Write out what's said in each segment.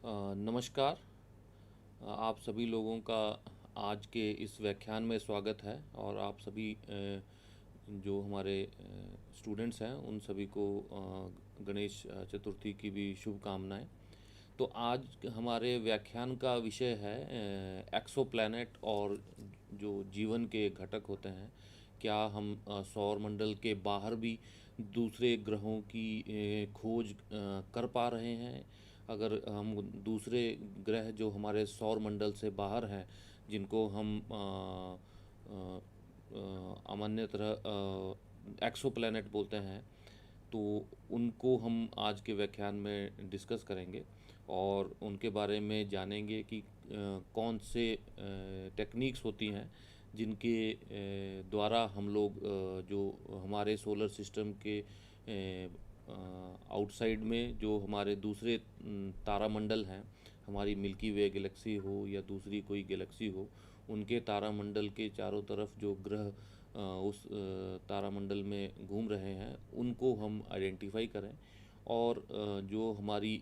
नमस्कार। आप सभी लोगों का आज के इस व्याख्यान में स्वागत है और आप सभी जो हमारे स्टूडेंट्स हैं उन सभी को गणेश चतुर्थी की भी शुभकामनाएं। तो आज हमारे व्याख्यान का विषय है एक्सो प्लैनेट और जो जीवन के घटक होते हैं। क्या हम सौर मंडल के बाहर भी दूसरे ग्रहों की खोज कर पा रहे हैं? अगर हम दूसरे ग्रह जो हमारे सौर मंडल से बाहर हैं, जिनको हम अमान्यतः एक्सो प्लैनेट बोलते हैं, तो उनको हम आज के व्याख्यान में डिस्कस करेंगे और उनके बारे में जानेंगे कि कौन से टेक्निक्स होती हैं जिनके द्वारा हम लोग जो हमारे सोलर सिस्टम के आउटसाइड में जो हमारे दूसरे तारामंडल हैं, हमारी मिल्की वे गैलेक्सी हो या दूसरी कोई गैलेक्सी हो, उनके तारामंडल के चारों तरफ जो ग्रह उस तारामंडल में घूम रहे हैं उनको हम आइडेंटिफाई करें। और जो हमारी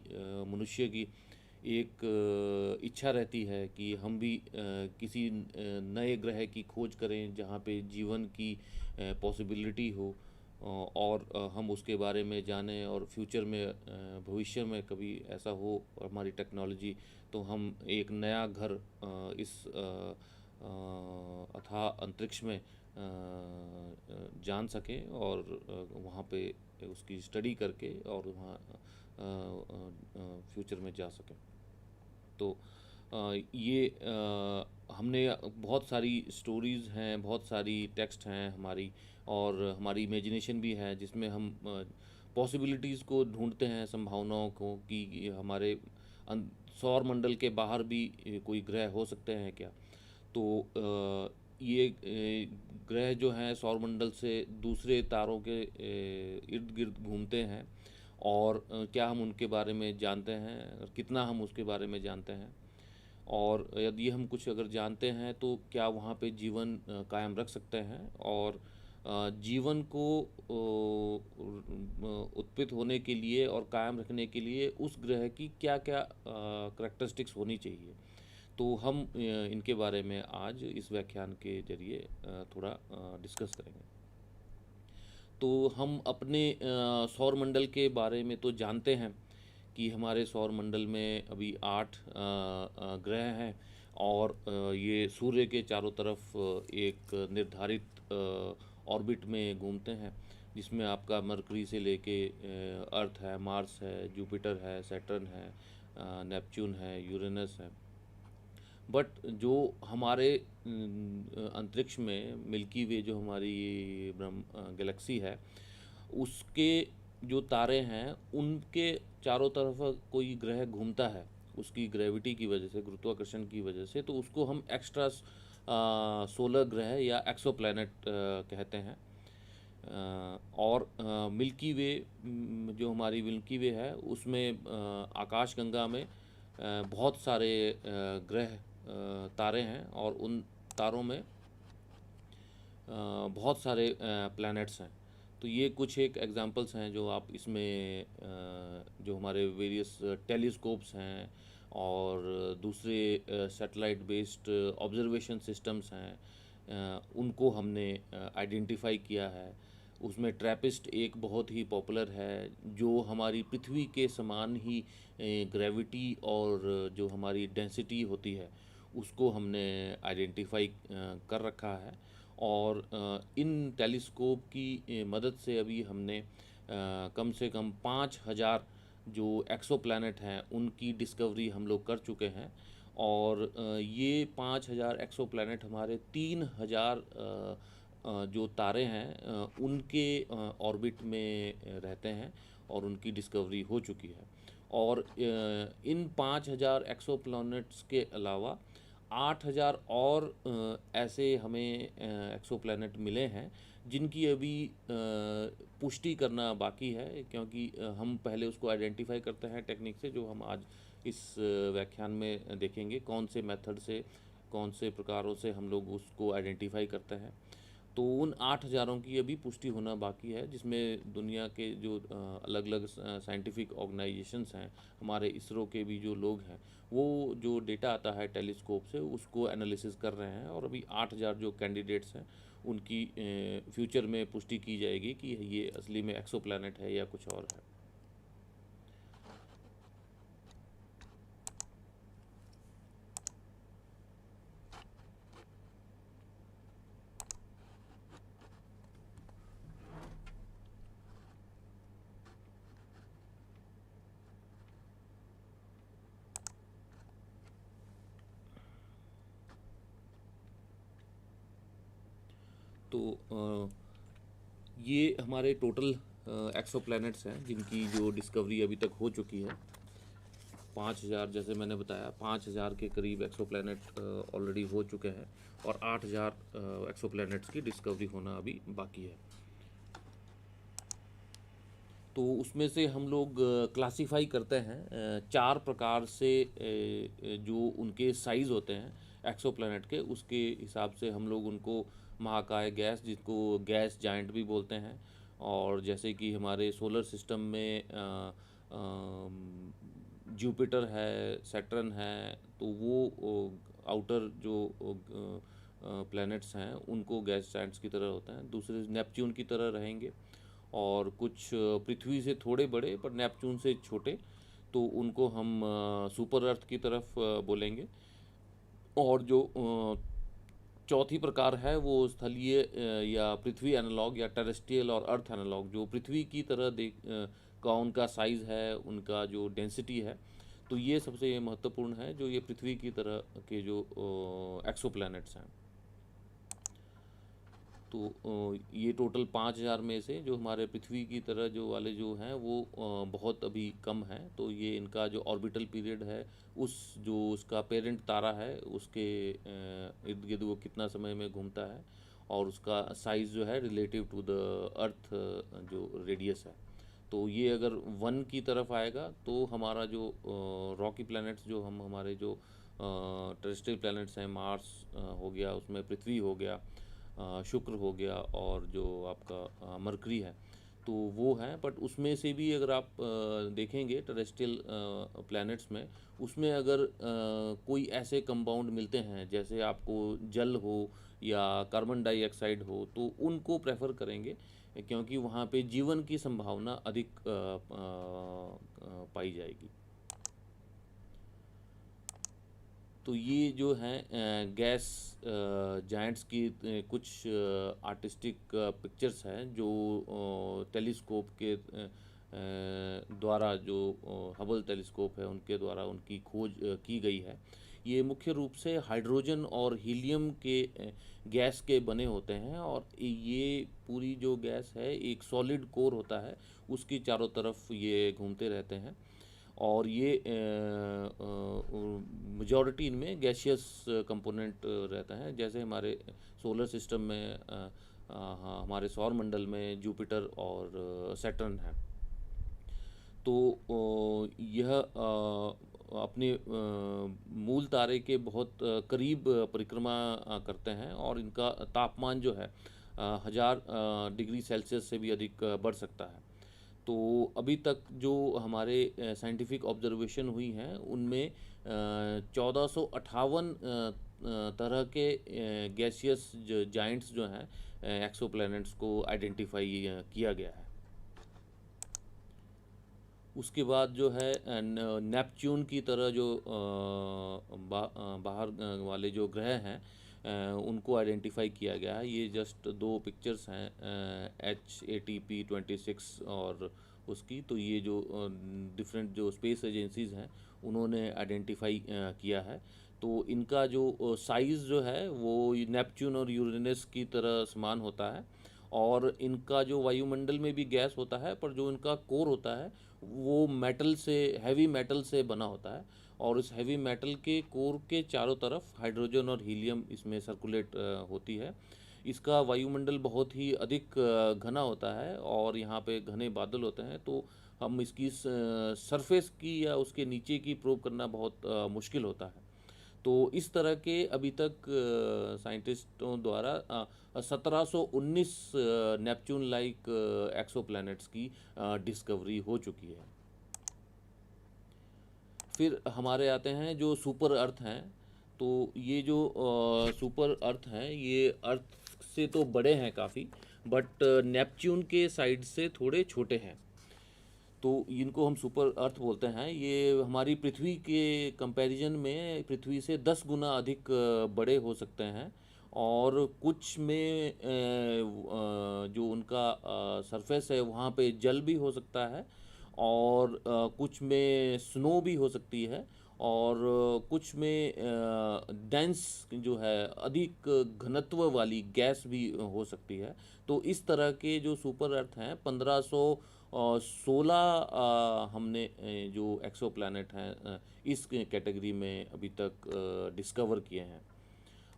मनुष्य की एक इच्छा रहती है कि हम भी किसी नए ग्रह की खोज करें जहाँ पे जीवन की पॉसिबिलिटी हो, और हम उसके बारे में जानें और फ्यूचर में भविष्य में कभी ऐसा हो हमारी टेक्नोलॉजी, तो हम एक नया घर इस अथाह अंतरिक्ष में जान सकें और वहाँ पे उसकी स्टडी करके और वहाँ फ्यूचर में जा सकें। तो ये हमने बहुत सारी स्टोरीज़ हैं, बहुत सारी टेक्स्ट हैं हमारी, और हमारी इमेजिनेशन भी है जिसमें हम पॉसिबिलिटीज़ को ढूंढते हैं, संभावनाओं को कि हमारे सौर मंडल के बाहर भी कोई ग्रह हो सकते हैं क्या। तो ये ग्रह जो हैं सौर मंडल से दूसरे तारों के इर्द गिर्द घूमते हैं, और क्या हम उनके बारे में जानते हैं और कितना हम उसके बारे में जानते हैं, और यदि हम कुछ अगर जानते हैं तो क्या वहाँ पे जीवन कायम रख सकते हैं, और जीवन को उत्पित होने के लिए और कायम रखने के लिए उस ग्रह की क्या क्या करेक्टरिस्टिक्स होनी चाहिए। तो हम इनके बारे में आज इस व्याख्यान के जरिए थोड़ा डिस्कस करेंगे। तो हम अपने सौर मंडल के बारे में तो जानते हैं कि हमारे सौर मंडल में अभी 8 ग्रह हैं, और ये सूर्य के चारों तरफ एक निर्धारित ऑर्बिट में घूमते हैं, जिसमें आपका मरकरी से लेके अर्थ है, मार्स है, जुपिटर है, सैटर्न है, नेपच्यून है, यूरेनस है। बट जो हमारे अंतरिक्ष में मिल्की वे जो हमारी ब्रह्म गैलेक्सी है, उसके जो तारे हैं उनके चारों तरफ कोई ग्रह घूमता है उसकी ग्रेविटी की वजह से, गुरुत्वाकर्षण की वजह से, तो उसको हम एक्स्ट्रा सोलर ग्रह या एक्सो प्लैनेट कहते हैं। और मिल्की वे जो हमारी मिल्की वे है उसमें आकाशगंगा में बहुत सारे ग्रह तारे हैं, और उन तारों में बहुत सारे प्लैनेट्स हैं। तो ये कुछ एक एग्जांपल्स हैं जो आप इसमें जो हमारे वेरियस टेलीस्कोप्स हैं और दूसरे सैटेलाइट बेस्ड ऑब्जर्वेशन सिस्टम्स हैं, उनको हमने आइडेंटिफाई किया है। उसमें ट्रैपिस्ट एक बहुत ही पॉपुलर है जो हमारी पृथ्वी के समान ही ग्रेविटी और जो हमारी डेंसिटी होती है उसको हमने आइडेंटिफाई कर रखा है। और इन टेलीस्कोप की मदद से अभी हमने कम से कम 5,000 जो एक्सो प्लैनेट हैं उनकी डिस्कवरी हम लोग कर चुके हैं। और ये 5,000 एक्सो प्लैनेट हमारे 3,000 जो तारे हैं उनके ऑर्बिट में रहते हैं, और उनकी डिस्कवरी हो चुकी है। और इन 5,000 एक्सो प्लैनेट्स के अलावा 8,000 और ऐसे हमें एक्सो प्लैनेट मिले हैं जिनकी अभी पुष्टि करना बाकी है, क्योंकि हम पहले उसको आइडेंटिफाई करते हैं टेक्निक से, जो हम आज इस व्याख्यान में देखेंगे कौन से मेथड से, कौन से प्रकारों से हम लोग उसको आइडेंटिफाई करते हैं। तो उन 8,000 की अभी पुष्टि होना बाकी है, जिसमें दुनिया के जो अलग अलग साइंटिफिक ऑर्गेनाइजेशंस हैं, हमारे इसरो के भी जो लोग हैं, वो जो डेटा आता है टेलीस्कोप से उसको एनालिसिस कर रहे हैं। और अभी 8,000 जो कैंडिडेट्स हैं उनकी फ्यूचर में पुष्टि की जाएगी कि ये असली में एक्सो प्लैनेट है या कुछ और है। तो ये हमारे टोटल एक्सो प्लैनेट्स हैं जिनकी जो डिस्कवरी अभी तक हो चुकी है। 5,000, जैसे मैंने बताया, 5,000 के करीब एक्सो प्लैनेट ऑलरेडी हो चुके हैं और 8,000 एक्सो प्लैनेट्स की डिस्कवरी होना अभी बाकी है। तो उसमें से हम लोग क्लासिफाई करते हैं 4 प्रकार से, जो उनके साइज़ होते हैं एक्सो प्लैनेट के, उसके हिसाब से हम लोग उनको महाकाय गैस, जिसको गैस जाइंट भी बोलते हैं। और जैसे कि हमारे सोलर सिस्टम में जुपिटर है, सैटर्न है, तो वो आउटर जो प्लैनेट्स हैं उनको गैस जाइंट्स की तरह होते हैं। दूसरे नेपच्यून की तरह रहेंगे, और कुछ पृथ्वी से थोड़े बड़े पर नेपच्यून से छोटे, तो उनको हम सुपर अर्थ की तरफ बोलेंगे। और जो चौथी प्रकार है वो स्थलीय या पृथ्वी एनालॉग या टेरेस्ट्रियल और अर्थ एनालॉग, जो पृथ्वी की तरह का उनका साइज़ है, उनका जो डेंसिटी है। तो ये सबसे महत्वपूर्ण है, जो ये पृथ्वी की तरह के जो एक्सो प्लैनेट्स हैं। तो ये टोटल 5,000 में से जो हमारे पृथ्वी की तरह जो वाले जो हैं वो बहुत अभी कम हैं। तो ये इनका जो ऑर्बिटल पीरियड है, उस जो उसका पेरेंट तारा है उसके इर्द गिर्द वो कितना समय में घूमता है, और उसका साइज़ जो है रिलेटिव टू द अर्थ जो रेडियस है। तो ये अगर 1 की तरफ आएगा तो हमारा जो रॉकी प्लैनेट्स, जो हम हमारे जो टेरेस्ट्रियल प्लैनेट्स हैं, मार्स हो गया, उसमें पृथ्वी हो गया, शुक्र हो गया, और जो आपका मरकरी है, तो वो है। बट उसमें से भी अगर आप देखेंगे टेरेस्ट्रियल प्लैनेट्स में, उसमें अगर कोई ऐसे कंपाउंड मिलते हैं जैसे आपको जल हो या कार्बन डाइऑक्साइड हो, तो उनको प्रेफर करेंगे, क्योंकि वहाँ पे जीवन की संभावना अधिक पाई जाएगी। तो ये जो हैं गैस जायंट्स की कुछ आर्टिस्टिक पिक्चर्स हैं जो टेलीस्कोप के द्वारा, जो हबल टेलीस्कोप है उनके द्वारा उनकी खोज की गई है। ये मुख्य रूप से हाइड्रोजन और हीलियम के गैस के बने होते हैं, और ये पूरी जो गैस है एक सॉलिड कोर होता है, उसकी चारों तरफ ये घूमते रहते हैं। और ये मेजॉरिटी इनमें गैशियस कंपोनेंट रहता है, जैसे हमारे सोलर सिस्टम में हाँ, हमारे सौर मंडल में जुपिटर और सैटर्न है। तो यह अपने मूल तारे के बहुत करीब परिक्रमा करते हैं, और इनका तापमान जो है 1,000 डिग्री सेल्सियस से भी अधिक बढ़ सकता है। तो अभी तक जो हमारे साइंटिफिक ऑब्जर्वेशन हुई हैं उनमें 1458 तरह के गैसियस जाइंट्स जो हैं एक्सोप्लैनेट्स को आइडेंटिफाई किया गया है। उसके बाद जो है नेपच्यून की तरह जो बाहर वाले जो ग्रह हैं उनको आइडेंटिफाई किया गया है। ये जस्ट 2 पिक्चर्स हैं HATP-26 और उसकी। तो ये जो डिफरेंट जो स्पेस एजेंसीज़ हैं उन्होंने आइडेंटिफाई किया है। तो इनका जो साइज़ जो है वो नेपच्यून और यूरेनस की तरह समान होता है, और इनका जो वायुमंडल में भी गैस होता है, पर जो इनका कोर होता है वो मेटल से, हैवी मेटल से बना होता है, और इस हैवी मेटल के कोर के चारों तरफ हाइड्रोजन और हीलियम इसमें सर्कुलेट होती है। इसका वायुमंडल बहुत ही अधिक घना होता है, और यहाँ पे घने बादल होते हैं। तो हम इसकी सरफेस की या उसके नीचे की प्रोब करना बहुत मुश्किल होता है। तो इस तरह के अभी तक साइंटिस्टों द्वारा 1719 नेपच्यून लाइक एक्सोप्लैनेट्स की डिस्कवरी हो चुकी है। फिर हमारे आते हैं जो सुपर अर्थ हैं। तो ये जो सुपर अर्थ हैं ये अर्थ से तो बड़े हैं काफ़ी, बट नेपच्यून के साइड से थोड़े छोटे हैं। तो इनको हम सुपर अर्थ बोलते हैं। ये हमारी पृथ्वी के कंपैरिजन में पृथ्वी से 10 गुना अधिक बड़े हो सकते हैं। और कुछ में जो उनका सरफेस है वहाँ पे जल भी हो सकता है, और कुछ में स्नो भी हो सकती है, और कुछ में डेंस जो है अधिक घनत्व वाली गैस भी हो सकती है। तो इस तरह के जो सुपर अर्थ हैं 1516 हमने जो एक्सोप्लैनेट हैं इस कैटेगरी में अभी तक डिस्कवर किए हैं।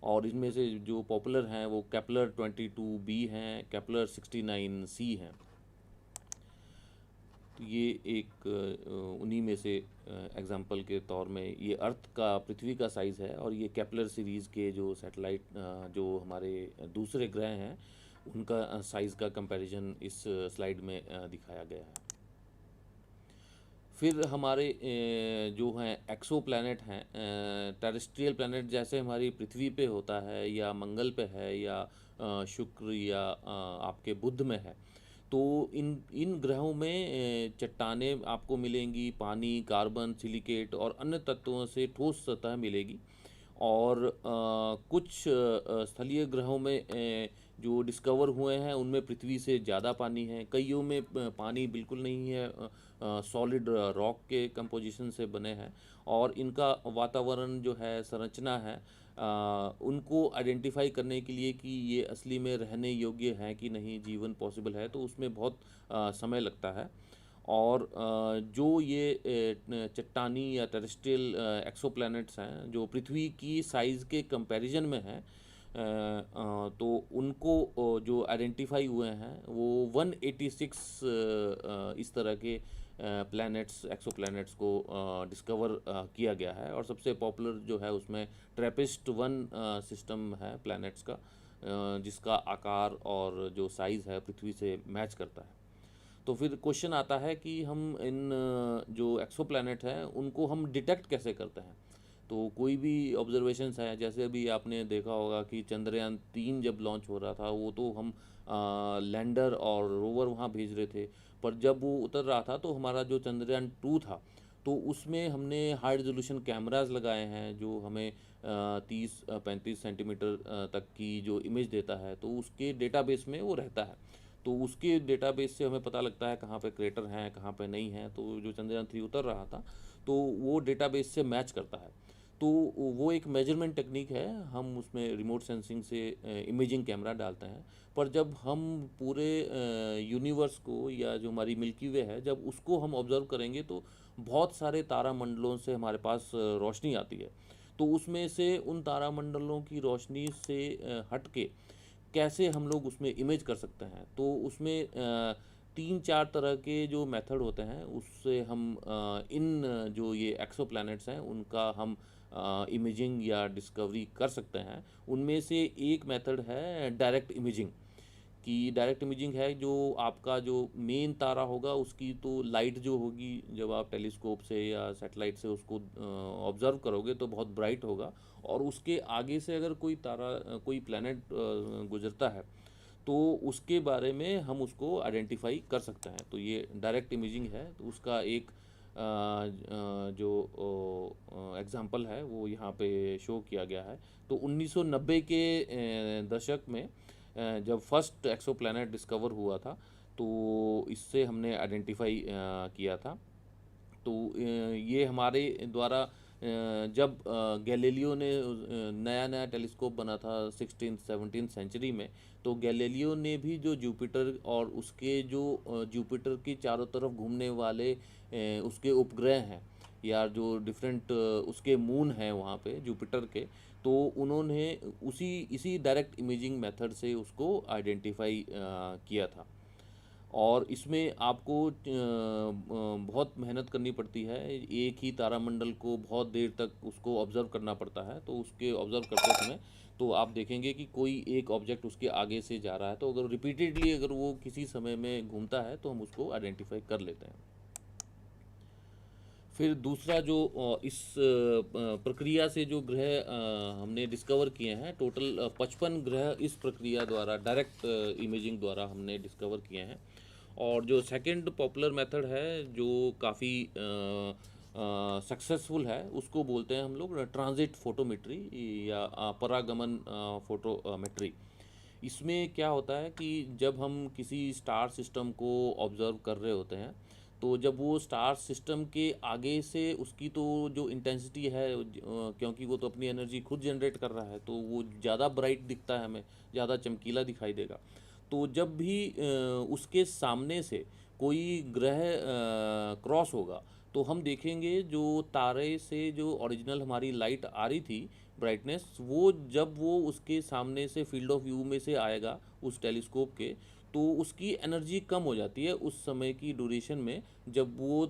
और इनमें से जो पॉपुलर हैं वो केपलर 22b हैं, केपलर 69c हैं। तो ये एक उन्हीं में से एग्जाम्पल के तौर में ये अर्थ का पृथ्वी का साइज़ है, और ये केपलर सीरीज़ के जो सैटेलाइट जो हमारे दूसरे ग्रह हैं उनका साइज़ का कंपैरिजन इस स्लाइड में दिखाया गया है। फिर हमारे जो हैं एक्सो प्लैनेट हैं, टेरेस्ट्रियल प्लैनेट जैसे हमारी पृथ्वी पे होता है या मंगल पे है या शुक्र या आपके बुध में है। तो इन इन ग्रहों में चट्टानें आपको मिलेंगी, पानी, कार्बन, सिलिकेट और अन्य तत्वों से ठोस सतह मिलेगी। और कुछ स्थलीय ग्रहों में जो डिस्कवर हुए हैं उनमें पृथ्वी से ज़्यादा पानी है, कईयों में पानी बिल्कुल नहीं है, सॉलिड रॉक के कंपोजिशन से बने हैं। और इनका वातावरण जो है, संरचना है, उनको आइडेंटिफाई करने के लिए कि ये असली में रहने योग्य हैं कि नहीं, जीवन पॉसिबल है, तो उसमें बहुत समय लगता है। और जो ये चट्टानी या टेरेस्ट्रियल एक्सोप्लैनेट्स हैं जो पृथ्वी की साइज़ के कंपैरिजन में हैं, तो उनको जो आइडेंटिफाई हुए हैं वो 186 इस तरह के प्लैनेट्स, एक्सोप्लैनेट्स को डिस्कवर किया गया है। और सबसे पॉपुलर जो है उसमें ट्रैपिस्ट 1 सिस्टम है प्लैनेट्स का, जिसका आकार और जो साइज़ है पृथ्वी से मैच करता है। तो फिर क्वेश्चन आता है कि हम इन जो एक्सोप्लैनेट हैं उनको हम डिटेक्ट कैसे करते हैं। तो कोई भी ऑब्जर्वेशंस हैं, जैसे अभी आपने देखा होगा कि चंद्रयान 3 जब लॉन्च हो रहा था, वो तो हम लैंडर और रोवर वहाँ भेज रहे थे, पर जब वो उतर रहा था तो हमारा जो चंद्रयान 2 था, तो उसमें हमने हाई रेजोल्यूशन कैमराज लगाए हैं जो हमें 30-35 सेंटीमीटर तक की जो इमेज देता है, तो उसके डेटाबेस में वो रहता है। तो उसके डेटाबेस से हमें पता लगता है कहाँ पे क्रेटर हैं, कहाँ पे नहीं हैं। तो जो चंद्रयान 3 उतर रहा था तो वो डेटाबेस से मैच करता है। तो वो एक मेजरमेंट टेक्निक है, हम उसमें रिमोट सेंसिंग से इमेजिंग कैमरा डालते हैं। पर जब हम पूरे यूनिवर्स को या जो हमारी मिल्की वे है जब उसको हम ऑब्ज़र्व करेंगे तो बहुत सारे तारामंडलों से हमारे पास रोशनी आती है। तो उसमें से उन तारामंडलों की रोशनी से हट के कैसे हम लोग उसमें इमेज कर सकते हैं। तो उसमें 3-4 तरह के जो मेथड होते हैं उससे हम इन जो ये एक्सोप्लैनेट्स हैं उनका हम इमेजिंग या डिस्कवरी कर सकते हैं। उनमें से एक मेथड है डायरेक्ट इमेजिंग, कि डायरेक्ट इमेजिंग है जो आपका जो मेन तारा होगा उसकी तो लाइट जो होगी जब आप टेलीस्कोप से या सैटेलाइट से उसको ऑब्ज़र्व करोगे तो बहुत ब्राइट होगा, और उसके आगे से अगर कोई तारा कोई प्लैनेट गुजरता है तो उसके बारे में हम उसको आइडेंटिफाई कर सकते हैं। तो ये डायरेक्ट इमेजिंग है। तो उसका एक जो एग्ज़ाम्पल है वो यहाँ पे शो किया गया है। तो 1990 के दशक में जब फर्स्ट एक्सोप्लैनेट डिस्कवर हुआ था तो इससे हमने आइडेंटिफाई किया था। तो ये हमारे द्वारा जब गैलीलियो ने नया नया टेलीस्कोप बना था 16th-17th सेंचुरी में, तो गैलीलियो ने भी जो जुपिटर और उसके जो जुपिटर की चारों तरफ घूमने वाले उसके उपग्रह हैं या जो डिफरेंट उसके मून हैं वहाँ पे जुपिटर के, तो उन्होंने इसी डायरेक्ट इमेजिंग मेथड से उसको आइडेंटिफाई किया था। और इसमें आपको बहुत मेहनत करनी पड़ती है। एक ही तारामंडल को बहुत देर तक उसको ऑब्ज़र्व करना पड़ता है। तो उसके ऑब्ज़र्व करते समय तो आप देखेंगे कि कोई एक ऑब्जेक्ट उसके आगे से जा रहा है, तो अगर रिपीटेडली अगर वो किसी समय में घूमता है तो हम उसको आइडेंटिफाई कर लेते हैं। फिर दूसरा जो इस प्रक्रिया से जो ग्रह हमने डिस्कवर किए हैं, टोटल 55 ग्रह इस प्रक्रिया द्वारा, डायरेक्ट इमेजिंग द्वारा हमने डिस्कवर किए हैं। और जो सेकंड पॉपुलर मेथड है जो काफ़ी सक्सेसफुल है, उसको बोलते हैं हम लोग ट्रांजिट फोटोमेट्री या परागमन फोटोमेट्री। इसमें क्या होता है कि जब हम किसी स्टार सिस्टम को ऑब्ज़र्व कर रहे होते हैं, तो जब वो स्टार सिस्टम के आगे से उसकी तो जो इंटेंसिटी है, क्योंकि वो तो अपनी एनर्जी खुद जनरेट कर रहा है, तो वो ज़्यादा ब्राइट दिखता है, हमें ज़्यादा चमकीला दिखाई देगा। तो जब भी उसके सामने से कोई ग्रह क्रॉस होगा, तो हम देखेंगे जो तारे से जो ओरिजिनल हमारी लाइट आ रही थी, ब्राइटनेस, वो जब वो उसके सामने से फील्ड ऑफ व्यू में से आएगा उस टेलीस्कोप के, तो उसकी एनर्जी कम हो जाती है उस समय की ड्यूरेशन में, जब वो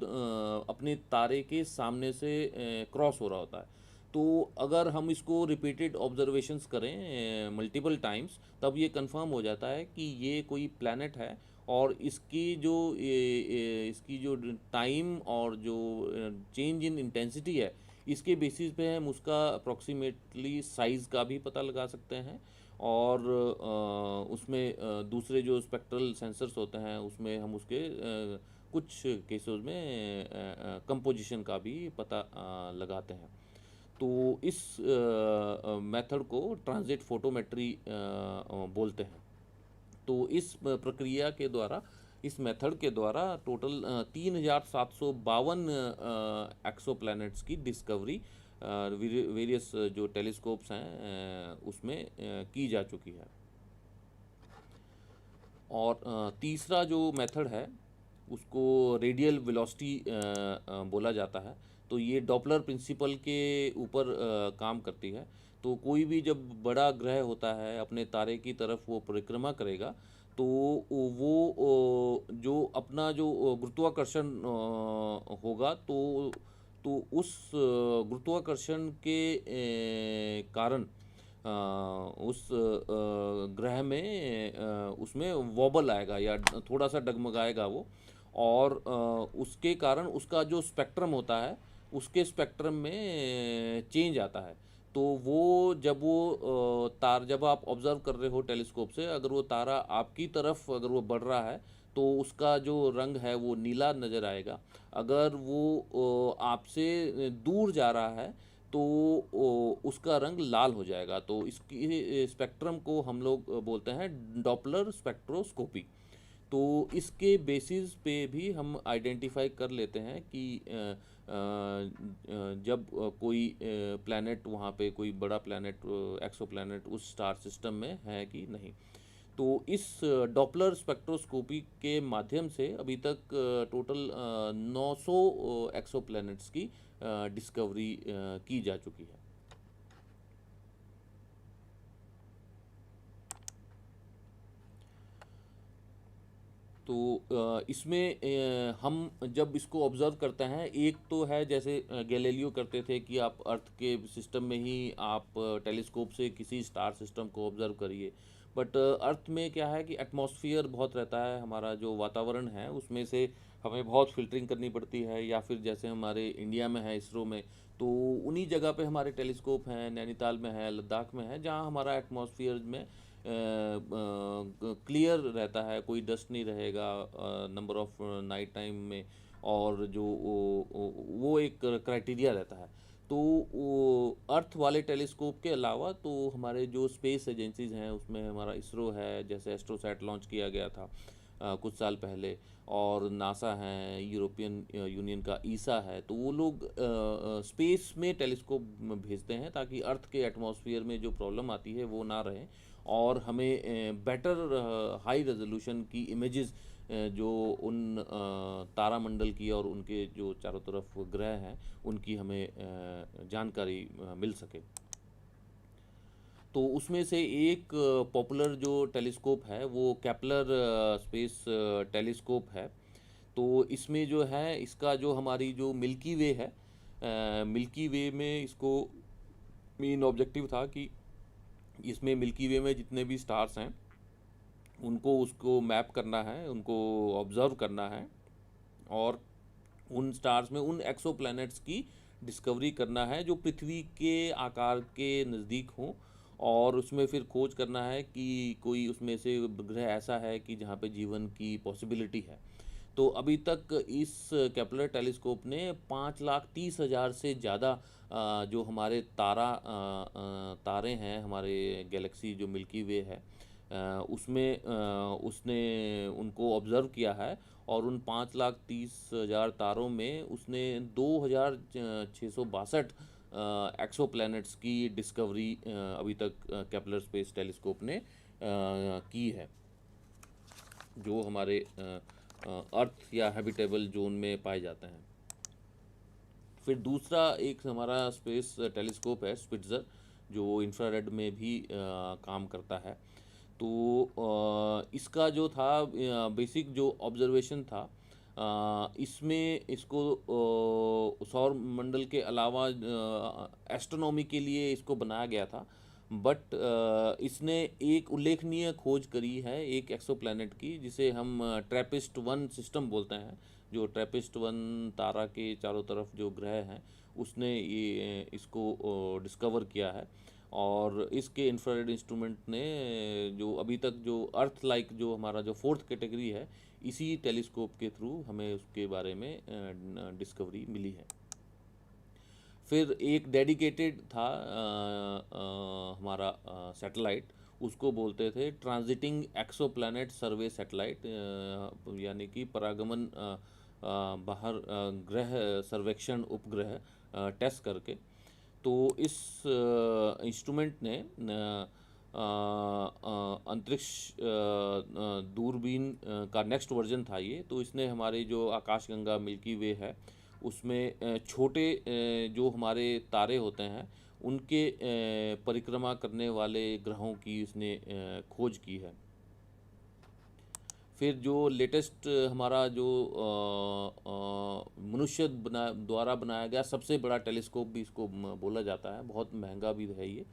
अपने तारे के सामने से क्रॉस हो रहा होता है। तो अगर हम इसको रिपीटेड ऑब्जर्वेशंस करें मल्टीपल टाइम्स, तब ये कंफर्म हो जाता है कि ये कोई प्लैनेट है। और इसकी जो टाइम और जो चेंज इन इंटेंसिटी है, इसके बेसिस पे हम उसका अप्रॉक्सीमेटली साइज़ का भी पता लगा सकते हैं। और उसमें दूसरे जो स्पेक्ट्रल सेंसर्स होते हैं, उसमें हम उसके कुछ केसेस में कंपोजिशन का भी पता लगाते हैं। तो इस मेथड को ट्रांजिट फोटोमेट्री बोलते हैं। तो इस प्रक्रिया के द्वारा, इस मेथड के द्वारा टोटल 3752 एक्सो प्लैनेट्स की डिस्कवरी वेरियस जो टेलीस्कोप्स हैं उसमें की जा चुकी है। और तीसरा जो मेथड है उसको रेडियल वेलोसिटी बोला जाता है। तो ये डॉपलर प्रिंसिपल के ऊपर काम करती है। तो कोई भी जब बड़ा ग्रह होता है, अपने तारे की तरफ वो परिक्रमा करेगा, तो वो जो अपना जो गुरुत्वाकर्षण होगा, तो उस गुरुत्वाकर्षण के कारण उस ग्रह में उसमें वॉबल आएगा या थोड़ा सा डगमगाएगा वो। और उसके कारण उसका जो स्पेक्ट्रम होता है, उसके स्पेक्ट्रम में चेंज आता है। तो वो जब आप ऑब्जर्व कर रहे हो टेलीस्कोप से, अगर वो तारा आपकी तरफ अगर वो बढ़ रहा है, तो उसका जो रंग है वो नीला नज़र आएगा। अगर वो आपसे दूर जा रहा है, तो उसका रंग लाल हो जाएगा। तो इसकी स्पेक्ट्रम को हम लोग बोलते हैं डॉपलर स्पेक्ट्रोस्कोपी। तो इसके बेसिस पे भी हम आइडेंटिफाई कर लेते हैं कि जब कोई प्लैनेट, वहाँ पे कोई बड़ा प्लैनेट, एक्सो प्लैनेट उस स्टार सिस्टम में है कि नहीं। तो इस डॉपलर स्पेक्ट्रोस्कोपी के माध्यम से अभी तक टोटल 900 एक्सो प्लैनेट्स की डिस्कवरी की जा चुकी है। तो इसमें हम जब इसको ऑब्ज़र्व करते हैं, एक तो है जैसे गैलीलियो करते थे कि आप अर्थ के सिस्टम में ही आप टेलीस्कोप से किसी स्टार सिस्टम को ऑब्ज़र्व करिए। बट अर्थ में क्या है कि एटमॉस्फेयर बहुत रहता है, हमारा जो वातावरण है उसमें से हमें बहुत फ़िल्टरिंग करनी पड़ती है। या फिर जैसे हमारे इंडिया में है, इसरो में, तो उन्हीं जगह पे हमारे टेलीस्कोप हैं, नैनीताल में है, लद्दाख में है, जहाँ हमारा एटमॉस्फेयर में क्लियर रहता है, कोई डस्ट नहीं रहेगा नंबर ऑफ नाइट टाइम में। और जो वो एक क्राइटेरिया रहता है। तो अर्थ वाले टेलीस्कोप के अलावा तो हमारे जो स्पेस एजेंसीज हैं, उसमें हमारा इसरो है, जैसे एस्ट्रोसैट लॉन्च किया गया था कुछ साल पहले। और नासा है, यूरोपियन यूनियन का ईसा है। तो वो लोग स्पेस में टेलीस्कोप भेजते हैं, ताकि अर्थ के एटमॉस्फेयर में जो प्रॉब्लम आती है वो ना रहे। और हमें बेटर हाई रेजोल्यूशन की इमेजेस जो उन तारामंडल की और उनके जो चारों तरफ ग्रह हैं, उनकी हमें जानकारी मिल सके। तो उसमें से एक पॉपुलर जो टेलीस्कोप है वो केपलर स्पेस टेलीस्कोप है। तो इसमें जो है इसका जो हमारी जो मिल्की वे है, मिल्की वे में इसको मेन ऑब्जेक्टिव था कि इसमें मिल्की वे में जितने भी स्टार्स हैं उनको उसको मैप करना है, उनको ऑब्जर्व करना है, और उन स्टार्स में उन एक्सो प्लैनेट्स की डिस्कवरी करना है जो पृथ्वी के आकार के नज़दीक हों, और उसमें फिर खोज करना है कि कोई उसमें से ग्रह ऐसा है कि जहाँ पे जीवन की पॉसिबिलिटी है। तो अभी तक इस केपलर टेलीस्कोप ने 5,30,000 से ज़्यादा जो हमारे तारे हैं, हमारे गैलेक्सी जो मिल्की वे है, उसमें उसने उनको ऑब्ज़र्व किया है, और उन 5,30,000 तारों में उसने 2,662 एक्सो प्लैनेट्स की डिस्कवरी अभी तक केपलर स्पेस टेलीस्कोप ने की है, जो हमारे अर्थ या हैबिटेबल जोन में पाए जाते हैं। फिर दूसरा एक हमारा स्पेस टेलीस्कोप है स्पिट्ज़र, जो इंफ्रारेड में भी काम करता है। तो इसका जो था बेसिक जो ऑब्जर्वेशन था, इसमें इसको सौर मंडल के अलावा एस्ट्रोनॉमी के लिए इसको बनाया गया था। बट इसने एक उल्लेखनीय खोज करी है एक एक्सोप्लैनेट की, जिसे हम ट्रैपिस्ट वन सिस्टम बोलते हैं। जो ट्रैपिस्ट वन तारा के चारों तरफ जो ग्रह हैं, उसने ये इसको डिस्कवर किया है, और इसके इंफ्रारेड इंस्ट्रूमेंट ने जो अभी तक जो अर्थ लाइक जो हमारा जो फोर्थ कैटेगरी है, इसी टेलीस्कोप के थ्रू हमें उसके बारे में डिस्कवरी मिली है। फिर एक डेडिकेटेड था हमारा सैटेलाइट, उसको बोलते थे ट्रांजिटिंग एक्सोप्लैनेट सर्वे सैटेलाइट, यानी कि परागमन बाहर ग्रह सर्वेक्षण उपग्रह टेस्ट करके। तो इस इंस्ट्रूमेंट ने अंतरिक्ष दूरबीन का नेक्स्ट वर्जन था ये। तो इसने हमारे जो आकाशगंगा मिल्की वे है, उसमें छोटे जो हमारे तारे होते हैं उनके परिक्रमा करने वाले ग्रहों की इसने खोज की है। फिर जो लेटेस्ट हमारा जो मनुष्य द्वारा बनाया गया सबसे बड़ा टेलीस्कोप भी इसको बोला जाता है, बहुत महंगा भी है ये,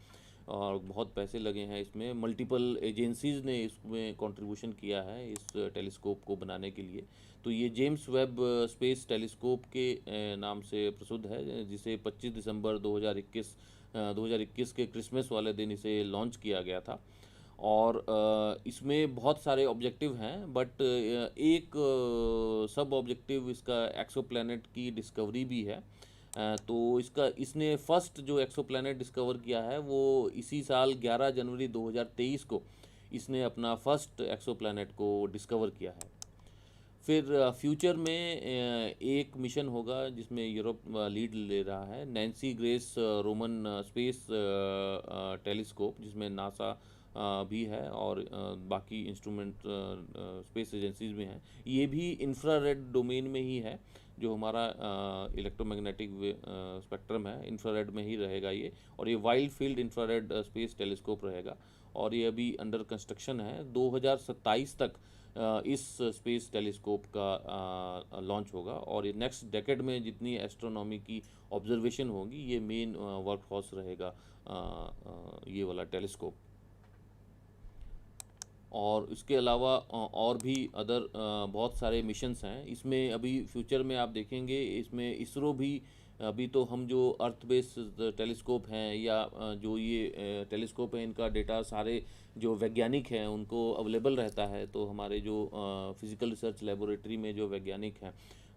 और बहुत पैसे लगे हैं इसमें। मल्टीपल एजेंसीज़ ने इसमें कंट्रीब्यूशन किया है इस टेलीस्कोप को बनाने के लिए। तो ये जेम्स वेब स्पेस टेलीस्कोप के नाम से प्रसिद्ध है, जिसे 25 दिसंबर 2021 के क्रिसमस वाले दिन इसे लॉन्च किया गया था। और इसमें बहुत सारे ऑब्जेक्टिव हैं, बट एक सब ऑब्जेक्टिव इसका एक्सोप्लैनेट की डिस्कवरी भी है। तो इसने फर्स्ट जो एक्सोप्लैनेट डिस्कवर किया है वो इसी साल 11 जनवरी 2023 को इसने अपना फर्स्ट एक्सोप्लैनेट को डिस्कवर किया है। फिर फ्यूचर में एक मिशन होगा जिसमें यूरोप लीड ले रहा है, Nancy grace Roman space telescope, जिसमें नासा भी है, और बाकी इंस्ट्रूमेंट स्पेस एजेंसीज भी हैं। ये भी इंफ्रारेड डोमेन में ही है, जो हमारा इलेक्ट्रोमैग्नेटिक स्पेक्ट्रम है, इंफ्रारेड में ही रहेगा ये, और ये wide field infrared space telescope रहेगा, और ये अभी अंडर कंस्ट्रक्शन है। 2027 तक इस स्पेस टेलीस्कोप का लॉन्च होगा, और ये नेक्स्ट डेकेड में जितनी एस्ट्रोनॉमी की ऑब्जर्वेशन होगी, ये मेन वर्कहॉर्स रहेगा ये वाला टेलीस्कोप। और इसके अलावा और भी अदर बहुत सारे मिशंस हैं इसमें। अभी फ्यूचर में आप देखेंगे इसमें इसरो भी, अभी तो हम जो अर्थ बेस्ड टेलीस्कोप हैं या जो ये टेलीस्कोप हैं, इनका डेटा सारे जो वैज्ञानिक हैं उनको अवेलेबल रहता है। तो हमारे जो फिज़िकल रिसर्च लेबोरेटरी में जो वैज्ञानिक हैं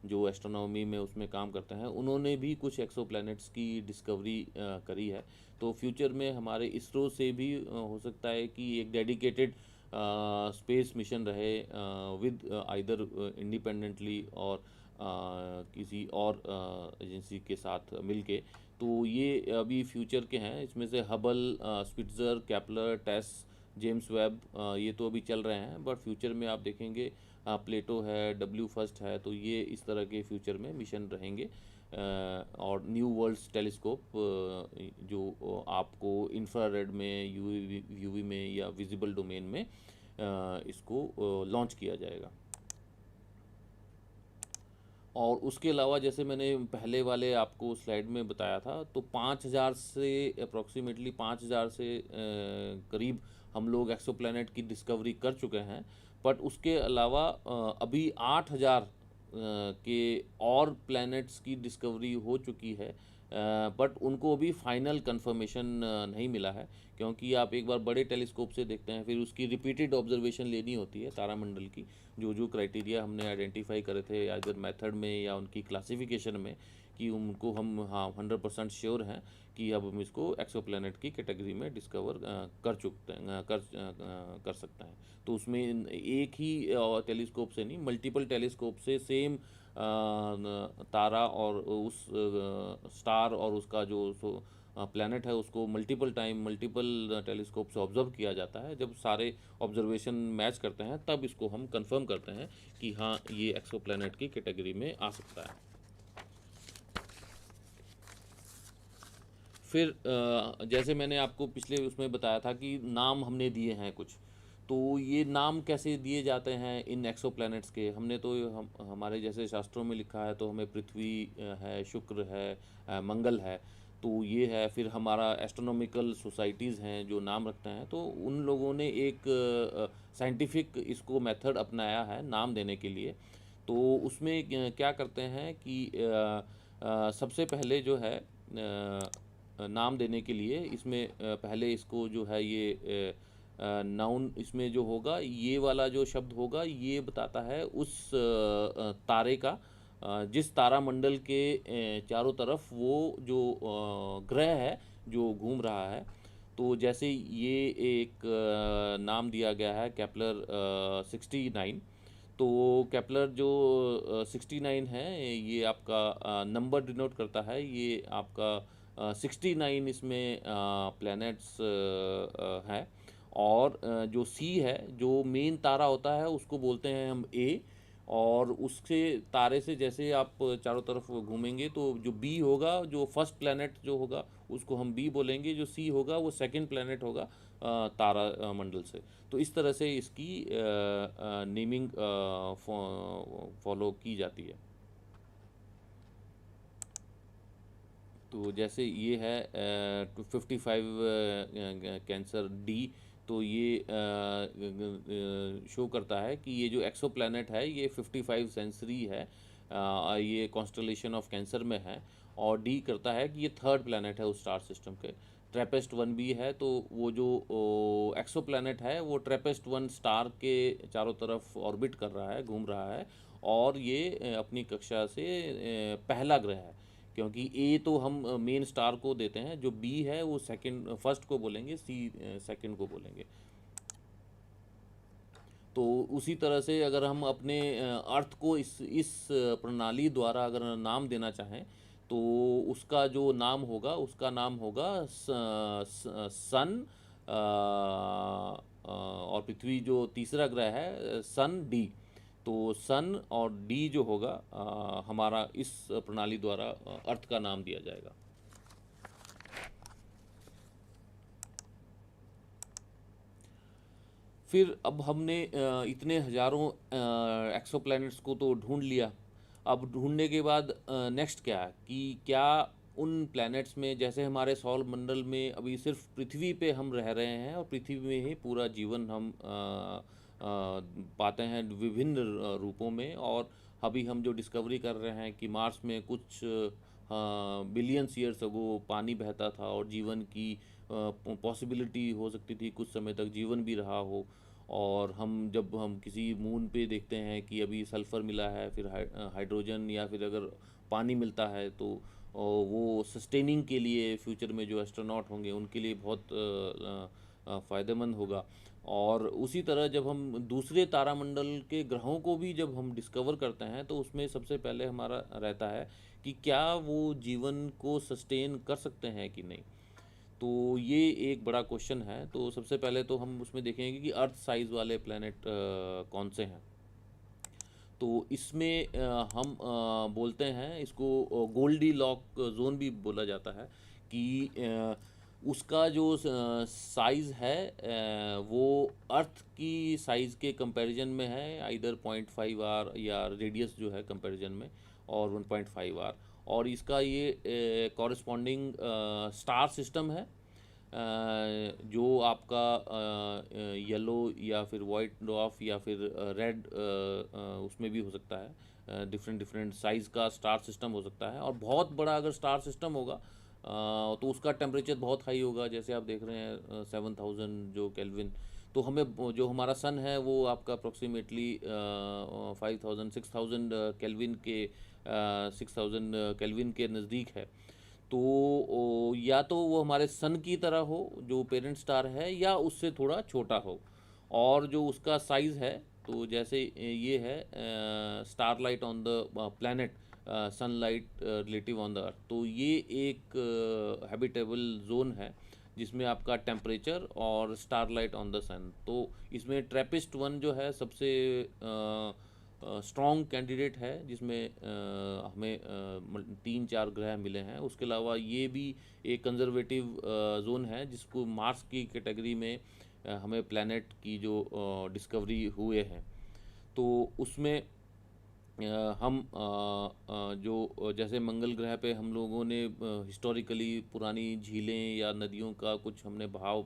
जो एस्ट्रोनॉमी में उसमें काम करते हैं, उन्होंने भी कुछ एक्सोप्लैनेट्स की डिस्कवरी करी है। तो फ्यूचर में हमारे इसरो से भी हो सकता है कि एक डेडिकेटेड स्पेस मिशन रहे विद आइदर इंडिपेंडेंटली और किसी और एजेंसी के साथ मिलके। तो ये अभी फ्यूचर के हैं, इसमें से हबल, स्पिट्ज़र, केपलर, टेस, जेम्स वेब, ये तो अभी चल रहे हैं, बट फ्यूचर में आप देखेंगे प्लेटो है, डब्ल्यू फर्स्ट है, तो ये इस तरह के फ्यूचर में मिशन रहेंगे। और न्यू वर्ल्ड वर्ल्ड्स टेलीस्कोप, जो आपको इंफ्रारेड में, यूवी में या विजिबल डोमेन में इसको लॉन्च किया जाएगा। और उसके अलावा जैसे मैंने पहले वाले आपको स्लाइड में बताया था, तो 5000 से अप्रॉक्सीमेटली 5000 से करीब हम लोग एक्सोप्लैनेट की डिस्कवरी कर चुके हैं। बट उसके अलावा अभी 8000 के और प्लैनेट्स की डिस्कवरी हो चुकी है, बट उनको अभी फाइनल कंफर्मेशन नहीं मिला है, क्योंकि आप एक बार बड़े टेलीस्कोप से देखते हैं, फिर उसकी रिपीटेड ऑब्जर्वेशन लेनी होती है तारामंडल की, जो जो क्राइटेरिया हमने आइडेंटिफाई करे थे अदर मेथड में या उनकी क्लासिफिकेशन में, कि उनको हम 100% श्योर हैं कि अब हम इसको एक्सोप्लैनेट की कैटेगरी में डिस्कवर कर चुकते हैं, कर सकते हैं। तो उसमें एक ही टेलीस्कोप से नहीं, मल्टीपल टेलीस्कोप से सेम तारा और उस स्टार और उसका जो प्लैनेट है उसको मल्टीपल टाइम मल्टीपल टेलीस्कोप से ऑब्जर्व किया जाता है। जब सारे ऑब्जर्वेशन मैच करते हैं तब इसको हम कंफर्म करते हैं कि हाँ, ये एक्सोप्लैनेट की कैटेगरी में आ सकता है। फिर जैसे मैंने आपको पिछले उसमें बताया था कि नाम हमने दिए हैं कुछ, तो ये नाम कैसे दिए जाते हैं इन एक्सोप्लैनेट्स के, हमने तो हमारे जैसे शास्त्रों में लिखा है, तो हमें पृथ्वी है, शुक्र है, मंगल है, तो ये है। फिर हमारा एस्ट्रोनॉमिकल सोसाइटीज़ हैं जो नाम रखते हैं, तो उन लोगों ने एक साइंटिफिक इसको मेथड अपनाया है नाम देने के लिए। तो उसमें क्या करते हैं कि सबसे पहले जो है नाम देने के लिए इसमें पहले इसको जो है ये नाउन इसमें जो होगा, ये वाला जो शब्द होगा ये बताता है उस तारे का, जिस तारामंडल के चारों तरफ वो जो ग्रह है जो घूम रहा है। तो जैसे ये एक नाम दिया गया है केपलर 69। तो केपलर जो 69 है, ये आपका नंबर डिनोट करता है, ये आपका 69 इसमें प्लैनेट्स हैं। और जो सी है, जो मेन तारा होता है, उसको बोलते हैं हम ए। और उससे तारे से जैसे आप चारों तरफ घूमेंगे, तो जो बी होगा, जो फर्स्ट प्लैनेट जो होगा उसको हम बी बोलेंगे, जो सी होगा वो सेकंड प्लैनेट होगा तारा मंडल से। तो इस तरह से इसकी नेमिंग फॉलो की जाती है। तो जैसे ये है 255 कैंसर डी, तो ये शो करता है कि ये जो एक्सोप्लैनेट है ये 55 सेंचुरी है, ये कॉन्स्टलेशन ऑफ कैंसर में है। और डी करता है कि ये थर्ड प्लैनेट है उस स्टार सिस्टम के। ट्रेपेस्ट 1 भी है, तो वो जो एक्सोप्लैनेट है वो ट्रेपेस्ट 1 स्टार के चारों तरफ ऑर्बिट कर रहा है, घूम रहा है। और ये अपनी कक्षा से पहला ग्रह है, क्योंकि ए तो हम मेन स्टार को देते हैं, जो बी है वो सेकंड फर्स्ट को बोलेंगे, सी सेकंड को बोलेंगे। तो उसी तरह से अगर हम अपने अर्थ को इस प्रणाली द्वारा अगर नाम देना चाहें, तो उसका जो नाम होगा उसका नाम होगा सन, और पृथ्वी जो तीसरा ग्रह है सन डी। तो सन और डी जो होगा हमारा इस प्रणाली द्वारा अर्थ का नाम दिया जाएगा। फिर अब हमने इतने हज़ारों एक्सोप्लैनेट्स को तो ढूंढ लिया। अब ढूंढने के बाद नेक्स्ट क्या है कि क्या उन प्लैनेट्स में, जैसे हमारे सौर मंडल में अभी सिर्फ पृथ्वी पे हम रह रहे हैं और पृथ्वी में ही पूरा जीवन हम पाते हैं विभिन्न रूपों में। और अभी हम जो डिस्कवरी कर रहे हैं कि मार्स में कुछ बिलियंस ईयर्स अगो पानी बहता था और जीवन की पॉसिबिलिटी हो सकती थी, कुछ समय तक जीवन भी रहा हो। और जब हम किसी मून पे देखते हैं कि अभी सल्फ़र मिला है, फिर हाइड्रोजन, या फिर अगर पानी मिलता है, तो वो सस्टेनिंग के लिए फ्यूचर में जो एस्ट्रोनॉट होंगे उनके लिए बहुत फ़ायदेमंद होगा। और उसी तरह जब हम दूसरे तारामंडल के ग्रहों को भी जब हम डिस्कवर करते हैं, तो उसमें सबसे पहले हमारा रहता है कि क्या वो जीवन को सस्टेन कर सकते हैं कि नहीं। तो ये एक बड़ा क्वेश्चन है। तो सबसे पहले तो हम उसमें देखेंगे कि अर्थ साइज़ वाले प्लैनेट कौन से हैं। तो इसमें हम बोलते हैं इसको गोल्डी लॉक जोन भी बोला जाता है कि उसका जो साइज़ है वो अर्थ की साइज़ के कंपैरिजन में है, आइदर 0.5 आर या रेडियस जो है कंपैरिजन में, और 1.5 आर। और इसका ये कॉरस्पॉन्डिंग स्टार सिस्टम है, जो आपका येलो या फिर वाइट ड्वार्फ या फिर रेड, उसमें भी हो सकता है, डिफरेंट डिफरेंट साइज़ का स्टार सिस्टम हो सकता है। और बहुत बड़ा अगर स्टार सिस्टम होगा तो उसका टेम्परेचर बहुत हाई होगा, जैसे आप देख रहे हैं 7000 जो केल्विन। तो हमें जो हमारा सन है वो आपका अप्रोक्सीमेटली 5000 6000 केल्विन के 6000 केल्विन के नज़दीक है। तो या तो वो हमारे सन की तरह हो जो पेरेंट स्टार है, या उससे थोड़ा छोटा हो। और जो उसका साइज़ है, तो जैसे ये है starlight on the planet, sunlight relative on the earth, तो ये एक हैबिटेबल जोन है जिसमें आपका टेम्परेचर और स्टारलाइट ऑन द सन। तो इसमें ट्रैपिस्ट वन जो है सबसे स्ट्रॉन्ग कैंडिडेट है, जिसमें हमें 3-4 ग्रह मिले हैं। उसके अलावा ये भी एक कंजर्वेटिव जोन है जिसको मार्स की कैटेगरी में हमें प्लैनेट की जो डिस्कवरी हुए हैं, तो उसमें हम जो जैसे मंगल ग्रह पे हम लोगों ने हिस्टोरिकली पुरानी झीलें या नदियों का कुछ हमने बहाव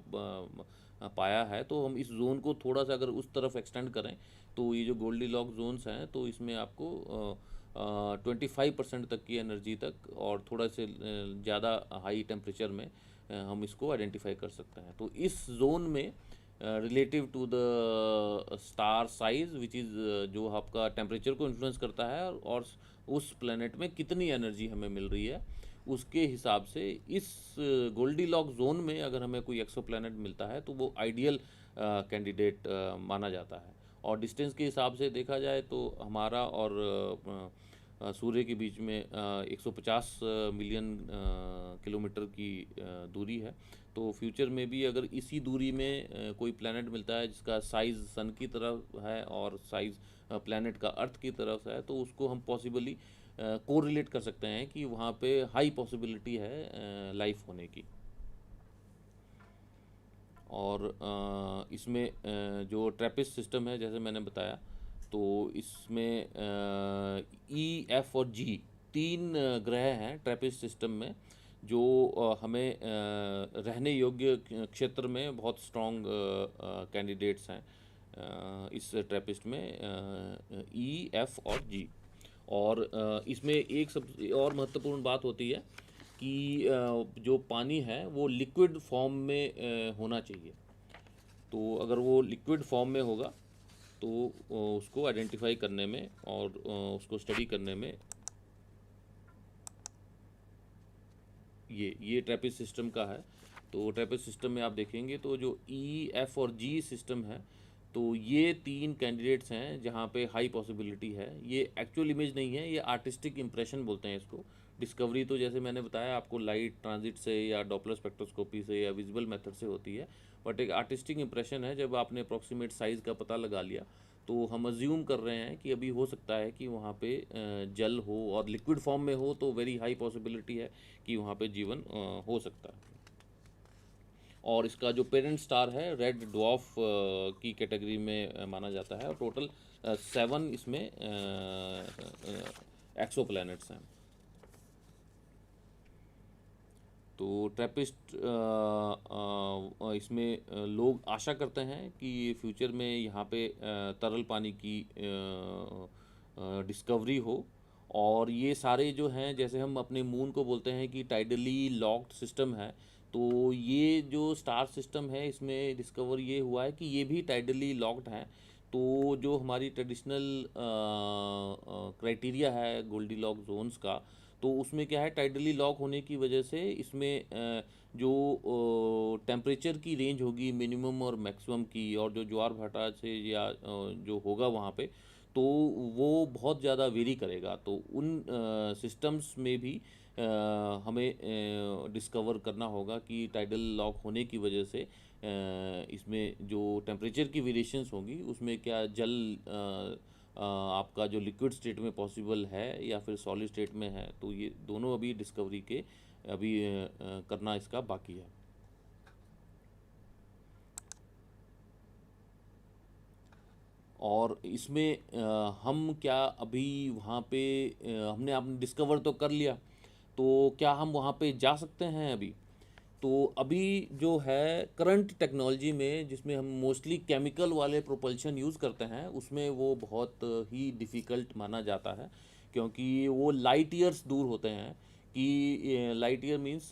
पाया है, तो हम इस जोन को थोड़ा सा अगर उस तरफ एक्सटेंड करें, तो ये जो गोल्डी लॉक जोन्स हैं, तो इसमें आपको 25% तक की एनर्जी तक और थोड़ा से ज़्यादा हाई टेम्परेचर में हम इसको आइडेंटिफाई कर सकते हैं। तो इस जोन में relative to the star size which is, जो आपका टेम्परेचर को इन्फ्लुएंस करता है, और उस प्लेनेट में कितनी एनर्जी हमें मिल रही है, उसके हिसाब से इस गोल्डी लॉक जोन में अगर हमें कोई एक्सो प्लैनेट मिलता है तो वो आइडियल कैंडिडेट माना जाता है। और डिस्टेंस के हिसाब से देखा जाए तो हमारा और सूर्य के बीच में 150 मिलियन किलोमीटर की दूरी है। तो फ्यूचर में भी अगर इसी दूरी में कोई प्लैनेट मिलता है जिसका साइज़ सन की तरफ है और साइज़ प्लैनेट का अर्थ की तरफ है, तो उसको हम पॉसिबली कोरिलेट कर सकते हैं कि वहाँ पे हाई पॉसिबिलिटी है लाइफ होने की। और इसमें जो ट्रैपिस्ट सिस्टम है जैसे मैंने बताया, तो इसमें एफ और जी 3 ग्रह हैं ट्रैपिस्ट सिस्टम में, जो हमें रहने योग्य क्षेत्र में बहुत स्ट्रॉन्ग कैंडिडेट्स हैं इस ट्रैपिस्ट में, एफ और जी। और इसमें एक सबसे और महत्वपूर्ण बात होती है कि जो पानी है वो लिक्विड फॉर्म में होना चाहिए। तो अगर वो लिक्विड फॉर्म में होगा तो उसको आइडेंटिफाई करने में और उसको स्टडी करने में ये ट्रैपिस्ट सिस्टम का है। तो ट्रैपिस्ट सिस्टम में आप देखेंगे तो जो एफ और जी सिस्टम है, तो ये 3 कैंडिडेट्स हैं जहाँ पे हाई पॉसिबिलिटी है। ये एक्चुअल इमेज नहीं है, ये आर्टिस्टिक इम्प्रेशन बोलते हैं इसको। डिस्कवरी तो जैसे मैंने बताया आपको लाइट ट्रांजिट से या डॉपलर स्पेक्ट्रोस्कोपी से या विजुअल मेथड से होती है, बट एक आर्टिस्टिक इम्प्रेशन है। जब आपने अप्रॉक्सीमेट साइज़ का पता लगा लिया, तो हम अज्यूम कर रहे हैं कि अभी हो सकता है कि वहाँ पे जल हो और लिक्विड फॉर्म में हो, तो वेरी हाई पॉसिबिलिटी है कि वहाँ पे जीवन हो सकता है। और इसका जो पेरेंट स्टार है रेड ड्वार्फ की कैटेगरी में माना जाता है, और टोटल 7 इसमें एक्सो प्लैनेट्स हैं। तो ट्रैपिस्ट इसमें लोग आशा करते हैं कि फ्यूचर में यहाँ पे तरल पानी की डिस्कवरी हो। और ये सारे जो हैं, जैसे हम अपने मून को बोलते हैं कि टाइडली लॉक्ड सिस्टम है, तो ये जो स्टार सिस्टम है इसमें डिस्कवर ये हुआ है कि ये भी टाइडली लॉक्ड हैं। तो जो हमारी ट्रेडिशनल क्राइटेरिया है गोल्डी लॉक जोन्स का, तो उसमें क्या है, टाइडली लॉक होने की वजह से इसमें जो टेम्परेचर की रेंज होगी मिनिमम और मैक्सिमम की, और जो ज्वार भाटा से या जो होगा वहाँ पे, तो वो बहुत ज़्यादा वेरी करेगा। तो उन सिस्टम्स में भी हमें डिस्कवर करना होगा कि टाइडल लॉक होने की वजह से इसमें जो टेम्परेचर की वेरिएशंस होंगी उसमें क्या जल आपका जो लिक्विड स्टेट में पॉसिबल है या फिर सॉलिड स्टेट में है, तो ये दोनों अभी डिस्कवरी के अभी करना इसका बाकी है। और इसमें हम क्या अभी वहाँ पे आपने डिस्कवर तो कर लिया, तो क्या हम वहाँ पे जा सकते हैं अभी? तो अभी जो है करंट टेक्नोलॉजी में, जिसमें हम मोस्टली केमिकल वाले प्रोपल्शन यूज़ करते हैं, उसमें वो बहुत ही डिफ़िकल्ट माना जाता है, क्योंकि वो लाइट ईयर्स दूर होते हैं। कि लाइट ईयर मीन्स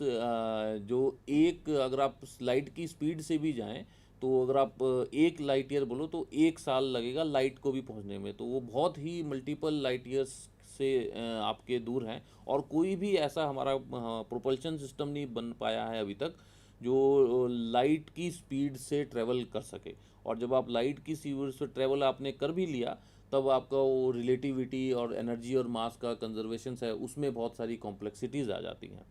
जो एक, अगर आप लाइट की स्पीड से भी जाएं, तो अगर आप एक लाइट ईयर बोलो तो 1 साल लगेगा लाइट को भी पहुंचने में, तो वो बहुत ही मल्टीपल लाइट ईयर्स से आपके दूर हैं। और कोई भी ऐसा हमारा प्रोपल्शन सिस्टम नहीं बन पाया है अभी तक जो लाइट की स्पीड से ट्रेवल कर सके। और जब आप लाइट की स्पीड से ट्रेवल आपने कर भी लिया, तब आपका वो रिलेटिविटी और एनर्जी और मास का कंजर्वेशन है, उसमें बहुत सारी कॉम्प्लेक्सिटीज़ आ जाती हैं।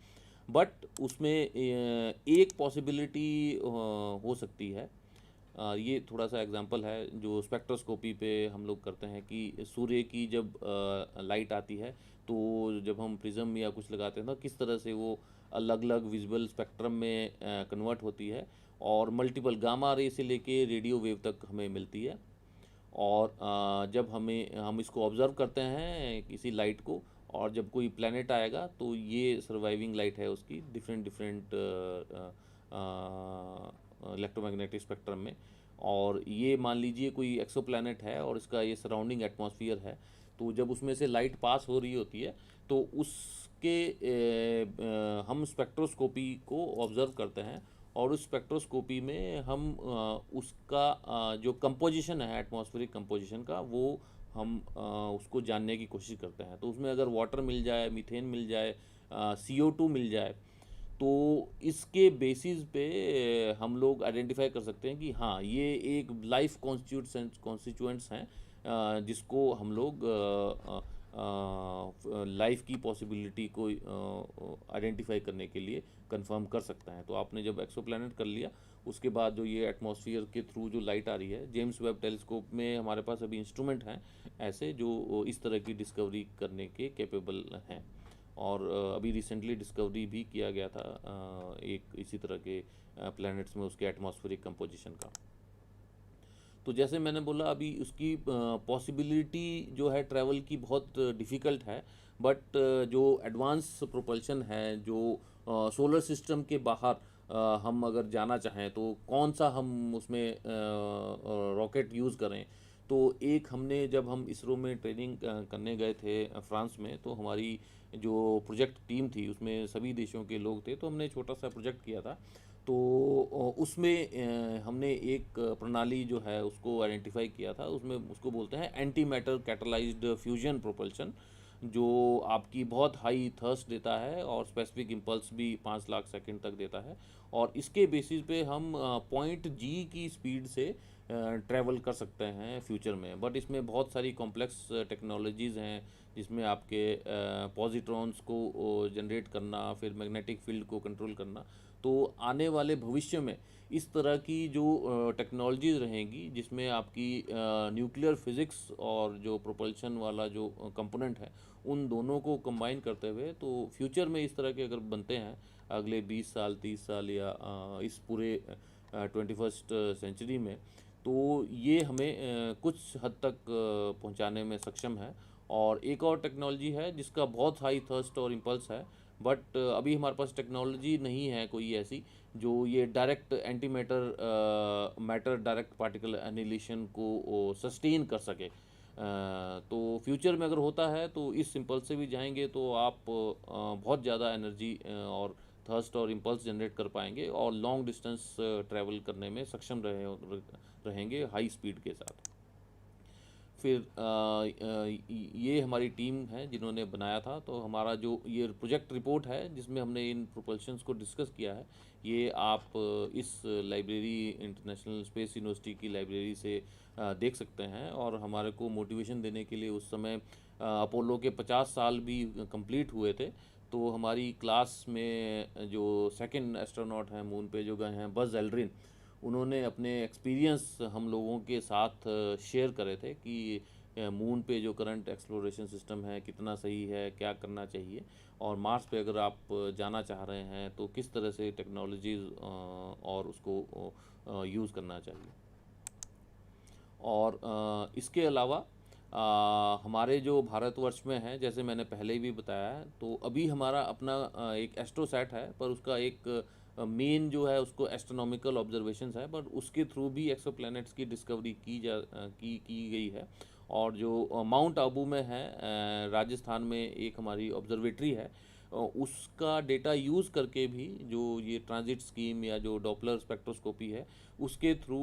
बट उसमें एक पॉसिबिलिटी हो सकती है। ये थोड़ा सा एग्जांपल है जो स्पेक्ट्रोस्कोपी पे हम लोग करते हैं, कि सूर्य की जब लाइट आती है, तो जब हम प्रिज्म या कुछ लगाते हैं तो किस तरह से वो अलग अलग विजुअल स्पेक्ट्रम में कन्वर्ट होती है, और मल्टीपल गामा रे से लेके रेडियो वेव तक हमें मिलती है। और जब हम इसको ऑब्ज़र्व करते हैं किसी लाइट को, और जब कोई प्लैनेट आएगा, तो ये सर्वाइविंग लाइट है उसकी डिफरेंट डिफरेंट इलेक्ट्रोमैग्नेटिक स्पेक्ट्रम में। और ये मान लीजिए कोई एक्सोप्लैनेट है और इसका ये सराउंडिंग एटमॉस्फेयर है, तो जब उसमें से लाइट पास हो रही होती है, तो उसके हम स्पेक्ट्रोस्कोपी को ऑब्ज़र्व करते हैं। और उस स्पेक्ट्रोस्कोपी में हम उसका जो कंपोजिशन है एटमॉस्फेरिक कंपोजिशन का, वो हम उसको जानने की कोशिश करते हैं। तो उसमें अगर वाटर मिल जाए, मीथेन मिल जाए, CO2 मिल जाए, तो इसके बेसिस पे हम लोग आइडेंटिफाई कर सकते हैं कि हाँ, ये एक लाइफ कॉन्स्टिट्यूएंट्स हैं, जिसको हम लोग लाइफ की पॉसिबिलिटी को आइडेंटिफाई करने के लिए कंफर्म कर सकते हैं। तो आपने जब एक्सोप्लैनेट कर लिया, उसके बाद जो ये एटमॉस्फेयर के थ्रू जो लाइट आ रही है, जेम्स वेब टेलीस्कोप में हमारे पास अभी इंस्ट्रूमेंट हैं ऐसे जो इस तरह की डिस्कवरी करने के कैपेबल हैं। और अभी रिसेंटली डिस्कवरी भी किया गया था एक इसी तरह के प्लैनेट्स में उसके एटमॉस्फेरिक कंपोजिशन का। तो जैसे मैंने बोला, अभी उसकी पॉसिबिलिटी जो है ट्रैवल की बहुत डिफ़िकल्ट है। बट जो एडवांस प्रोपल्शन है, जो सोलर सिस्टम के बाहर हम अगर जाना चाहें, तो कौन सा हम उसमें रॉकेट यूज़ करें। तो एक हमने, जब हम इसरो में ट्रेनिंग करने गए थे फ्रांस में, तो हमारी जो प्रोजेक्ट टीम थी उसमें सभी देशों के लोग थे, तो हमने छोटा सा प्रोजेक्ट किया था। तो उसमें हमने एक प्रणाली जो है उसको आइडेंटिफाई किया था। उसमें उसको बोलते हैं anti matter catalysed fusion propulsion, जो आपकी बहुत हाई थर्स्ट देता है और स्पेसिफिक इम्पल्स भी 5 लाख सेकंड तक देता है। और इसके बेसिस पे हम पॉइंट जी की स्पीड से ट्रैवल कर सकते हैं फ्यूचर में। बट इसमें बहुत सारी कॉम्प्लेक्स टेक्नोलॉजीज़ हैं, जिसमें आपके पॉजिट्रॉन्स को जनरेट करना, फिर मैग्नेटिक फील्ड को कंट्रोल करना। तो आने वाले भविष्य में इस तरह की जो टेक्नोलॉजीज़ रहेंगी, जिसमें आपकी न्यूक्लियर फिज़िक्स और जो प्रोपल्शन वाला जो कंपोनेंट है, उन दोनों को कंबाइन करते हुए, तो फ्यूचर में इस तरह के अगर बनते हैं अगले 20 साल 30 साल या इस पूरे 21st सेंचुरी में, तो ये हमें कुछ हद तक पहुंचाने में सक्षम है। और एक और टेक्नोलॉजी है जिसका बहुत हाई थर्स्ट और इम्पल्स है, बट अभी हमारे पास टेक्नोलॉजी नहीं है कोई ऐसी जो ये direct anti matter matter direct particle annihilation को सस्टेन कर सके। तो फ्यूचर में अगर होता है तो इस इम्पल्स से भी जाएंगे, तो आप बहुत ज़्यादा एनर्जी और थर्स्ट और इम्पल्स जनरेट कर पाएंगे, और लॉन्ग डिस्टेंस ट्रैवल करने में सक्षम रहेंगे हाई स्पीड के साथ। फिर ये हमारी टीम है जिन्होंने बनाया था। तो हमारा जो ये प्रोजेक्ट रिपोर्ट है जिसमें हमने इन प्रोपल्शंस को डिस्कस किया है, ये आप इस लाइब्रेरी, इंटरनेशनल स्पेस यूनिवर्सिटी की लाइब्रेरी से देख सकते हैं। और हमारे को मोटिवेशन देने के लिए उस समय अपोलो के 50 साल भी कंप्लीट हुए थे। तो हमारी क्लास में जो सेकंड एस्ट्रोनॉट हैं मून पे जो गए हैं, बज़ एल्ड्रिन, उन्होंने अपने एक्सपीरियंस हम लोगों के साथ शेयर करे थे कि मून पे जो करंट एक्सप्लोरेशन सिस्टम है कितना सही है, क्या करना चाहिए, और मार्स पे अगर आप जाना चाह रहे हैं तो किस तरह से टेक्नोलॉजीज़ और उसको यूज़ करना चाहिए। और इसके अलावा हमारे जो भारतवर्ष में है, जैसे मैंने पहले भी बताया है, तो अभी हमारा अपना एक एस्ट्रोसैट है, पर उसका एक मेन जो है उसको एस्ट्रोनॉमिकल ऑब्जर्वेशंस है, पर उसके थ्रू भी एक्सोप्लैनेट्स की डिस्कवरी की गई है। और जो माउंट आबू में है, राजस्थान में एक हमारी ऑब्जर्वेटरी है, उसका डेटा यूज़ करके भी जो ये ट्रांजिट स्कीम या जो डॉपलर स्पेक्ट्रोस्कोपी है उसके थ्रू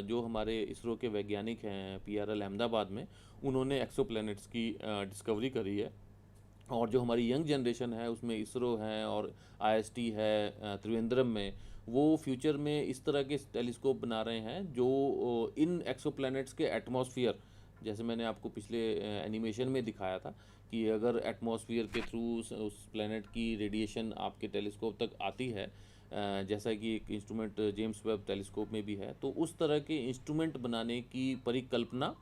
जो हमारे इसरो के वैज्ञानिक हैं पीआरएल अहमदाबाद में, उन्होंने एक्सोप्लैनेट्स की डिस्कवरी करी है। और जो हमारी यंग जनरेशन है उसमें इसरो है और आईएसटी है त्रिवेंद्रम में, वो फ्यूचर में इस तरह के टेलीस्कोप बना रहे हैं जो इन एक्सोप्लैनेट्स के एटमॉस्फेयर, जैसे मैंने आपको पिछले एनिमेशन में दिखाया था कि अगर एटमॉस्फेयर के थ्रू उस प्लैनेट की रेडिएशन आपके टेलीस्कोप तक आती है, जैसा कि एक इंस्ट्रूमेंट जेम्स वेब टेलीस्कोप में भी है, तो उस तरह के इंस्ट्रूमेंट बनाने की परिकल्पना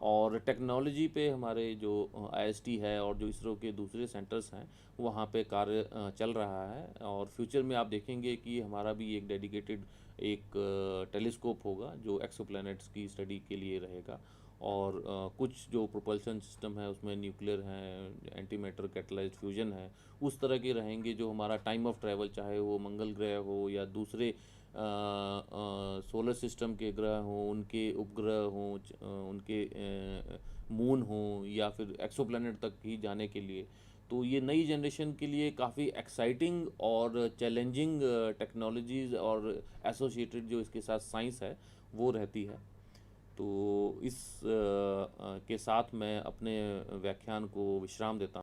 और टेक्नोलॉजी पे हमारे जो आईएसटी है और जो इसरो के दूसरे सेंटर्स हैं वहाँ पे कार्य चल रहा है। और फ्यूचर में आप देखेंगे कि हमारा भी एक डेडिकेटेड एक टेलीस्कोप होगा जो एक्सोप्लैनेट्स की स्टडी के लिए रहेगा। और कुछ जो प्रोपल्शन सिस्टम है उसमें न्यूक्लियर हैं, एंटी मैटर कैटलाइज्ड फ्यूजन है, उस तरह के रहेंगे जो हमारा टाइम ऑफ ट्रैवल, चाहे वो मंगल ग्रह हो या दूसरे सोलर सिस्टम के ग्रह हों, उनके उपग्रह हों, उनके मून हों, या फिर एक्सोप्लैनेट तक ही जाने के लिए। तो ये नई जनरेशन के लिए काफ़ी एक्साइटिंग और चैलेंजिंग टेक्नोलॉजीज़ और एसोसिएटेड जो इसके साथ साइंस है वो रहती है। तो इस के साथ मैं अपने व्याख्यान को विश्राम देता हूँ।